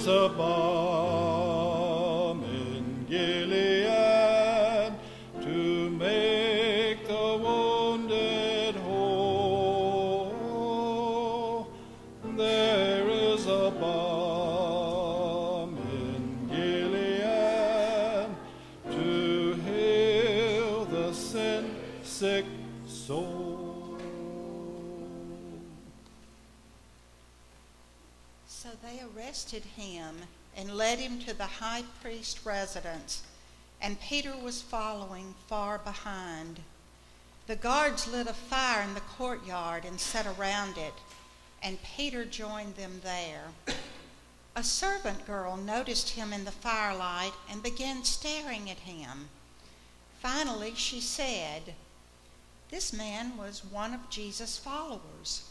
a balm in Gilead to make the wounded whole. There is a balm in Gilead to heal the sin-sick soul. So they arrested him and led him to the high priest's residence, and Peter was following far behind. The guards lit a fire in the courtyard and sat around it, and Peter joined them there. A servant girl noticed him in the firelight and began staring at him. Finally, she said, "This man was one of Jesus' followers."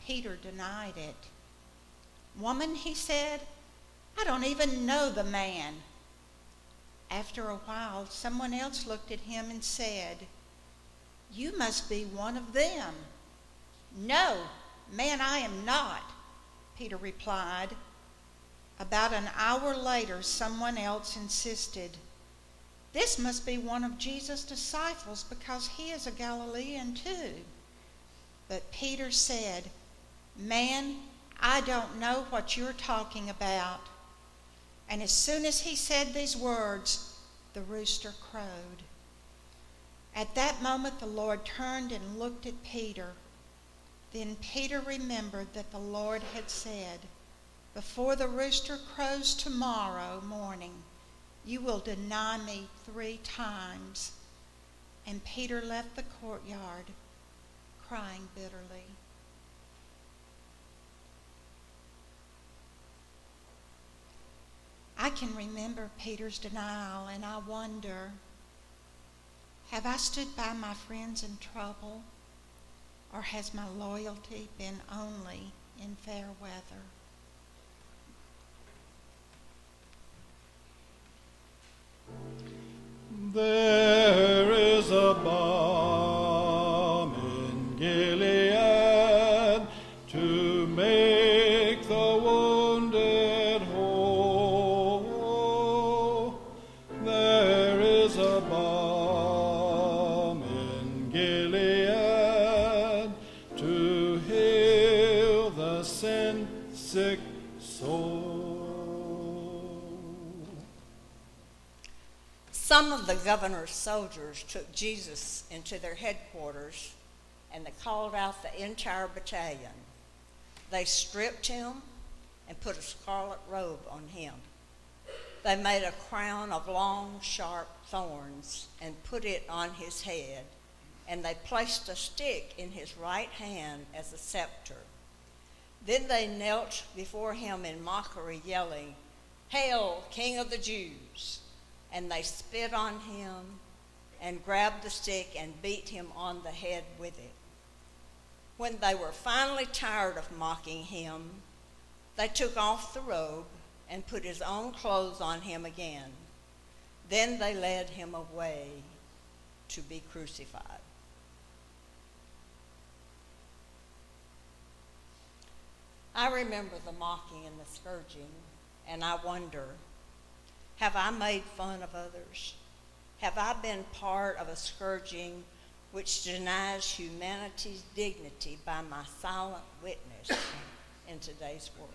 Peter denied it. "Woman," he said, "I don't even know the man." After a while, someone else looked at him and said, "You must be one of them." "No, man, I am not," Peter replied. About an hour later, someone else insisted, "This must be one of Jesus' disciples because he is a Galilean too." But Peter said, "Man, I don't know what you're talking about." And as soon as he said these words, the rooster crowed. At that moment, the Lord turned and looked at Peter. Then Peter remembered that the Lord had said, "Before the rooster crows tomorrow morning, you will deny me 3 times." And Peter left the courtyard, crying bitterly. I can remember Peter's denial, and I wonder, have I stood by my friends in trouble, or has my loyalty been only in fair weather? There is a balm in Gilead to make the wounded whole. There is a balm in Gilead to heal the sin-sick soul. Some of the governor's soldiers took Jesus into their headquarters, and they called out the entire battalion. They stripped him and put a scarlet robe on him. They made a crown of long, sharp thorns and put it on his head, and they placed a stick in his right hand as a scepter. Then they knelt before him in mockery, yelling, "Hail, King of the Jews!" And they spit on him and grabbed the stick and beat him on the head with it. When they were finally tired of mocking him, they took off the robe and put his own clothes on him again. Then they led him away to be crucified. I remember the mocking and the scourging, and I wonder, have I made fun of others? Have I been part of a scourging which denies humanity's dignity by my silent witness in today's world?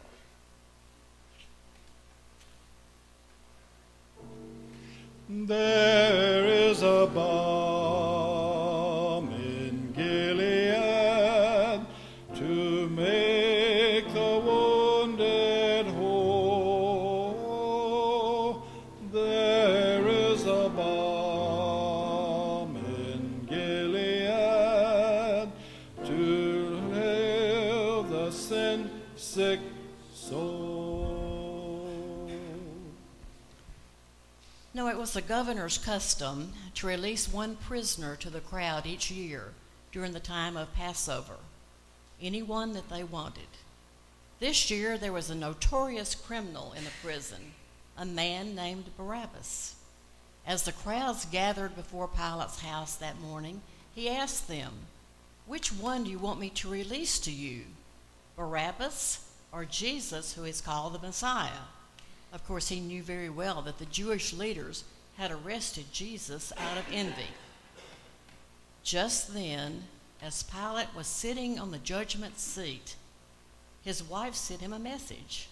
There is a balm in Gilead to make the wounded whole. There is a balm in Gilead to heal the sin-sick soul. No, it was the governor's custom to release one prisoner to the crowd each year during the time of Passover, anyone that they wanted. This year there was a notorious criminal in the prison, a man named Barabbas. As the crowds gathered before Pilate's house that morning, he asked them, "Which one do you want me to release to you, Barabbas or Jesus, who is called the Messiah?" Of course, he knew very well that the Jewish leaders had arrested Jesus out of envy. Just then, as Pilate was sitting on the judgment seat, his wife sent him a message: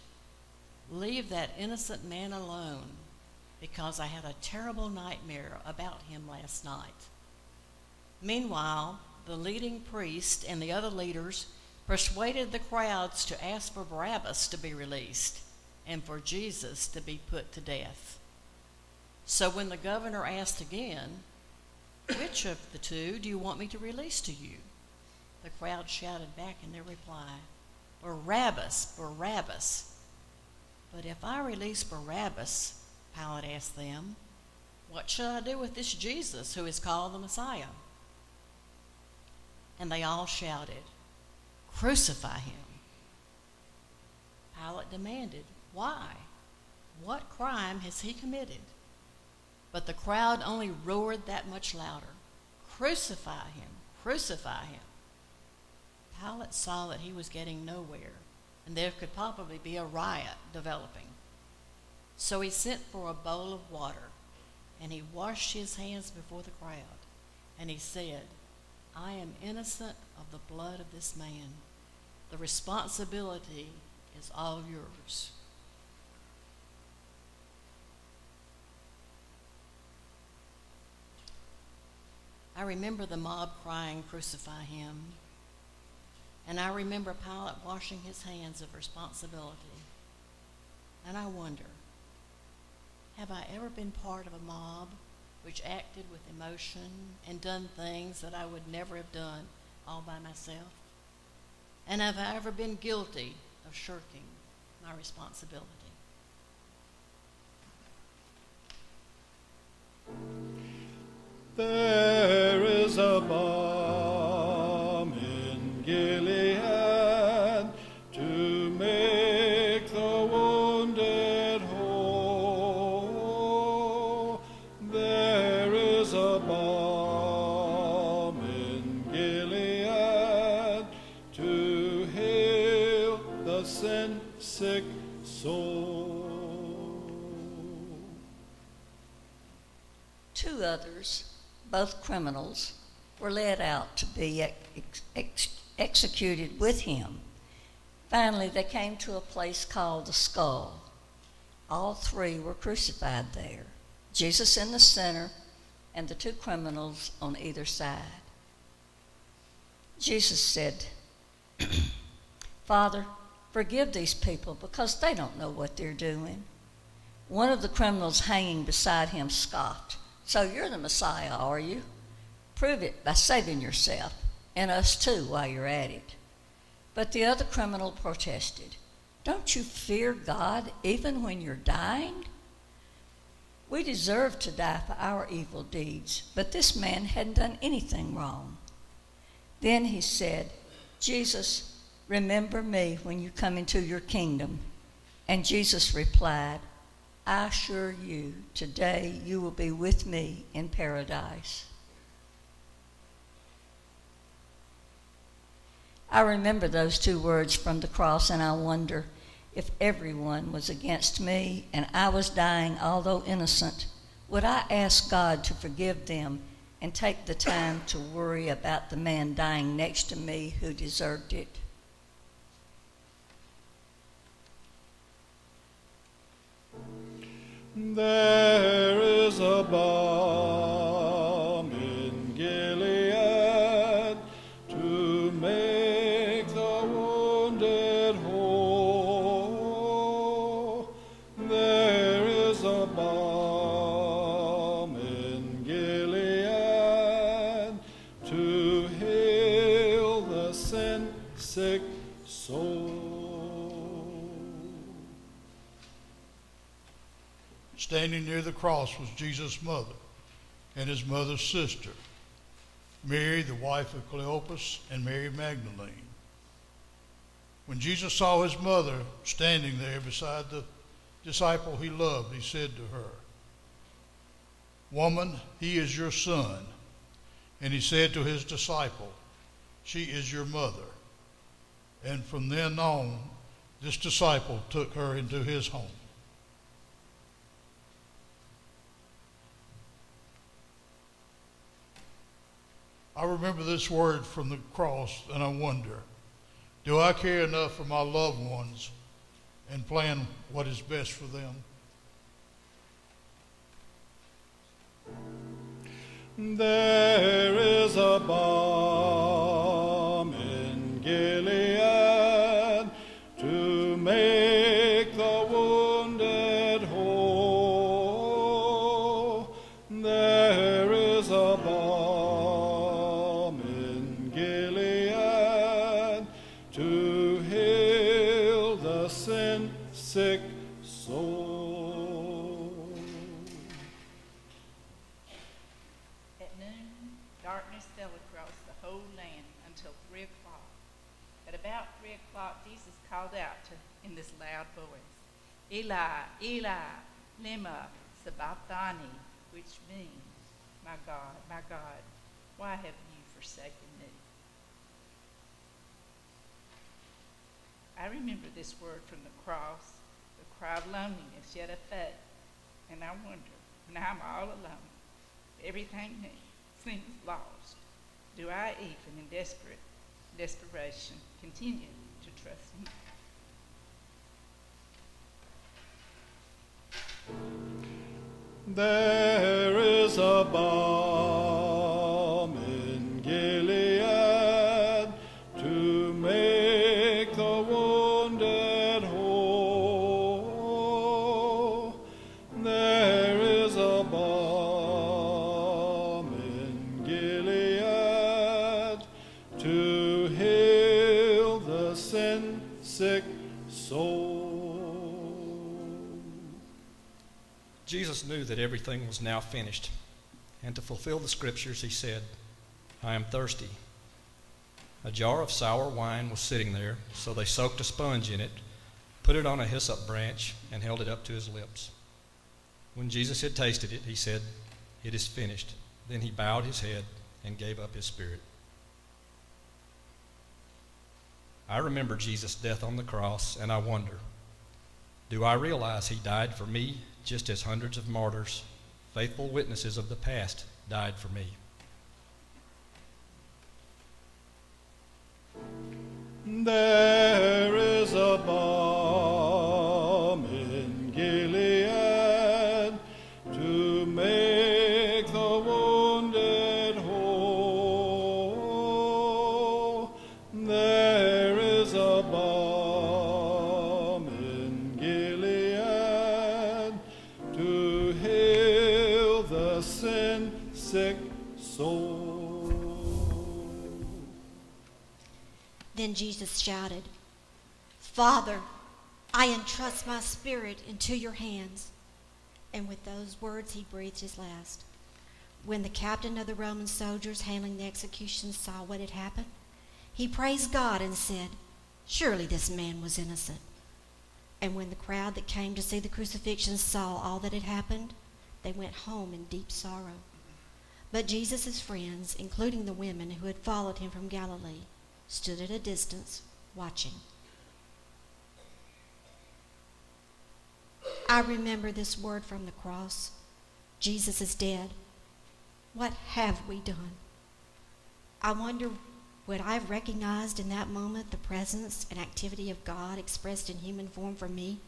"Leave that innocent man alone, because I had a terrible nightmare about him last night." Meanwhile, the leading priest and the other leaders persuaded the crowds to ask for Barabbas to be released and for Jesus to be put to death. So when the governor asked again, "Which of the two do you want me to release to you?" the crowd shouted back in their reply, "Barabbas, Barabbas." "But if I release Barabbas," Pilate asked them, "what shall I do with this Jesus who is called the Messiah?" And they all shouted, "Crucify him." Pilate demanded, "Why? What crime has he committed?" But the crowd only roared that much louder, "Crucify him! Crucify him!" Pilate saw that he was getting nowhere, and there could probably be a riot developing. So he sent for a bowl of water, and he washed his hands before the crowd, and he said, "I am innocent of the blood of this man. The responsibility is all yours." I remember the mob crying, "Crucify him." And I remember Pilate washing his hands of responsibility. And I wonder, have I ever been part of a mob which acted with emotion and done things that I would never have done all by myself? And have I ever been guilty of shirking my responsibility? There is a balm in Gilead to make the wounded whole. There is a balm in Gilead to heal the sin-sick soul. Two others, both criminals, were led out to be executed with him. Finally, they came to a place called the Skull. All three were crucified there, Jesus in the center and the two criminals on either side. Jesus said, "Father, forgive these people because they don't know what they're doing." One of the criminals hanging beside him scoffed, "So you're the Messiah, are you? Prove it by saving yourself and us too while you're at it." But the other criminal protested, "Don't you fear God even when you're dying? We deserve to die for our evil deeds, but this man hadn't done anything wrong." Then he said, "Jesus, remember me when you come into your kingdom." And Jesus replied, "I assure you, today you will be with me in paradise." I remember those two words from the cross, and I wonder if everyone was against me and I was dying, although innocent, would I ask God to forgive them and take the time to worry about the man dying next to me who deserved it? There is a balm in Gilead to make the wounded whole. There is a balm in Gilead to heal the sin-sick soul. Standing near the cross was Jesus' mother and his mother's sister, Mary, the wife of Cleopas, and Mary Magdalene. When Jesus saw his mother standing there beside the disciple he loved, he said to her, "Woman, he is your son." And he said to his disciple, "She is your mother." And from then on, this disciple took her into his home. I remember this word from the cross, and I wonder, do I care enough for my loved ones and plan what is best for them? There is a balm in Gilead to make the wounded whole. There is a balm in Gilead to heal the sin-sick soul. At noon, darkness fell across the whole land until 3 o'clock. At about 3 o'clock, Jesus called out in this loud voice, Eli, Eli, lema sabachthani, which means, my God, why have you forsaken me? I remember this word from the cross, the cry of loneliness, yet of faith. And I wonder, when I'm all alone, everything seems lost, do I even in desperation continue to trust him? There is a balm in Gilead to make the wounded whole. There is a balm in Gilead to heal the sin-sick soul. Jesus knew that everything was now finished, and to fulfill the scriptures, he said, I am thirsty. A jar of sour wine was sitting there, so they soaked a sponge in it, put it on a hyssop branch, and held it up to his lips. When Jesus had tasted it, he said, It is finished. Then he bowed his head and gave up his spirit. I remember Jesus' death on the cross, and I wonder, do I realize he died for me just as hundreds of martyrs, faithful witnesses of the past, died for me? There is a balm in Gilead to make the wounded whole. There is a balm in Gilead to heal the sin-sick soul. Then Jesus shouted, Father, I entrust my spirit into your hands. And with those words he breathed his last. When the captain of the Roman soldiers handling the execution saw what had happened, he praised God and said, Surely this man was innocent. And when the crowd that came to see the crucifixion saw all that had happened, they went home in deep sorrow. But Jesus' friends, including the women who had followed him from Galilee, stood at a distance watching. I remember this word from the cross. Jesus is dead. What have we done? I wonder, would I have recognized in that moment the presence and activity of God expressed in human form for me?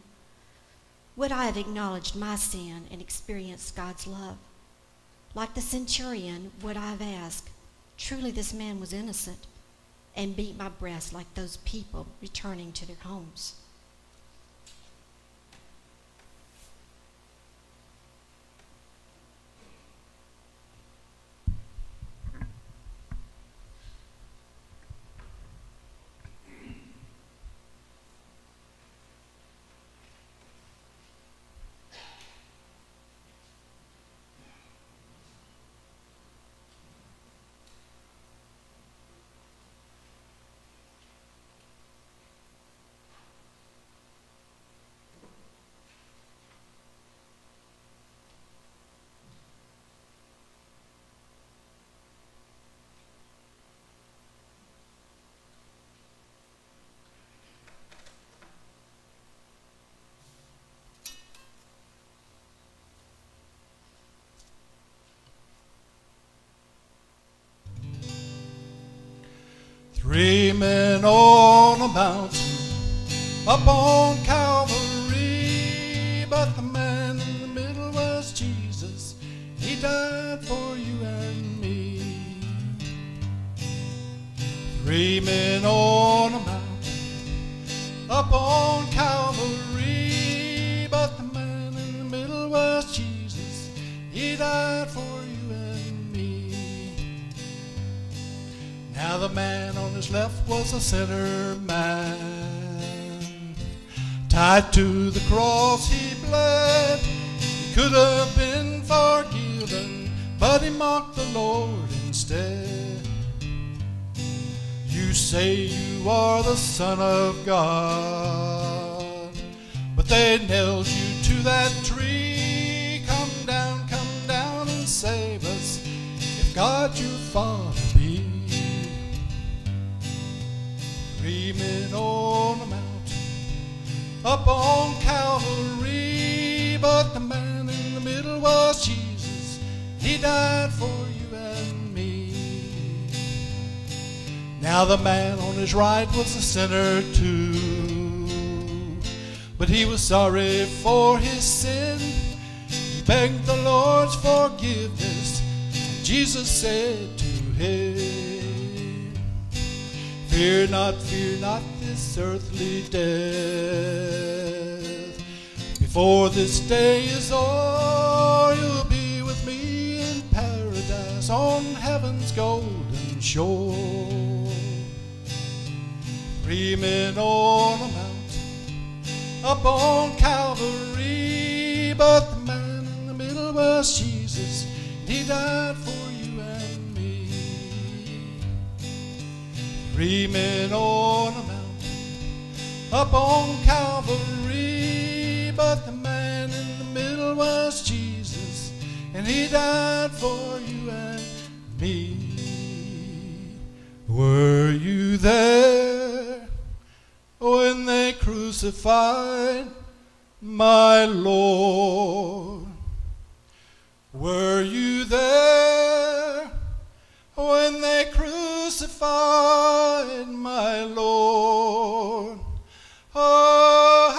Would I have acknowledged my sin and experienced God's love? Like the centurion, would I have asked, Truly this man was innocent, and beat my breast like those people returning to their homes? 3 men on a mountain up on Calvary, but the man in the middle was Jesus. He died for you and me. 3 men on a mountain up on Calvary, but the man in the middle was Jesus. He died for you and me. Now the man on his left was a sinner man, tied to the cross he bled. He could have been forgiven, but he mocked the Lord instead. You say you are the Son of God, but they nailed you to that tree. Come down and save us, if God your Father be. 3 men on a mountain up on Calvary, but the man in the middle was Jesus. He died for you and me. Now the man on his right was a sinner too, but he was sorry for his sin. He begged the Lord's forgiveness, and Jesus said to him, fear not this earthly death. Before this day is o'er, you'll be with me in paradise on heaven's golden shore. 3 men on a mountain up on Calvary, but the man in the middle was Jesus. He died for you and me. 3 men on a mountain up on Calvary, but the man in the middle was Jesus, and he died for you and me. Were you there when they crucified my Lord? Were you there when they crucified my Lord? Oh,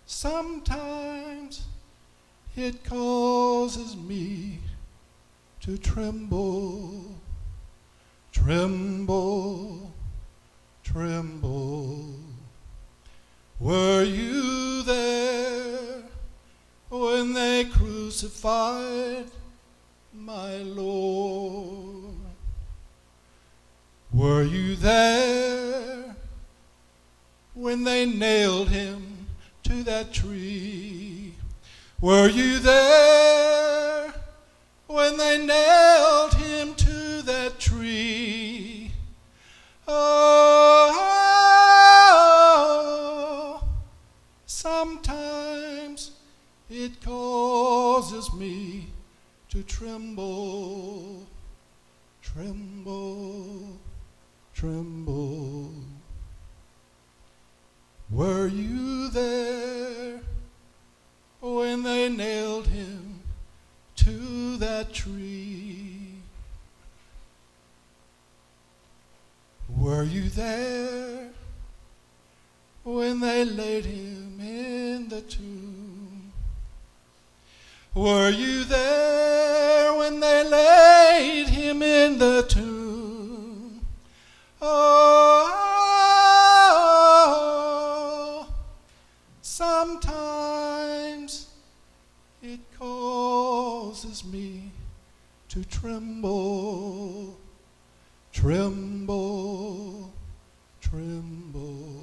sometimes it causes me to tremble, tremble, tremble. Were you there when they crucified my Lord? Were you there when they nailed him to that tree? Were you there when they nailed him to that tree? Oh, sometimes it causes me to tremble, tremble, tremble. Were you there when they nailed him to that tree? Were you there when they laid him in the tomb? Were you there when they laid him in the tomb? Oh, sometimes it causes me to tremble, tremble, tremble.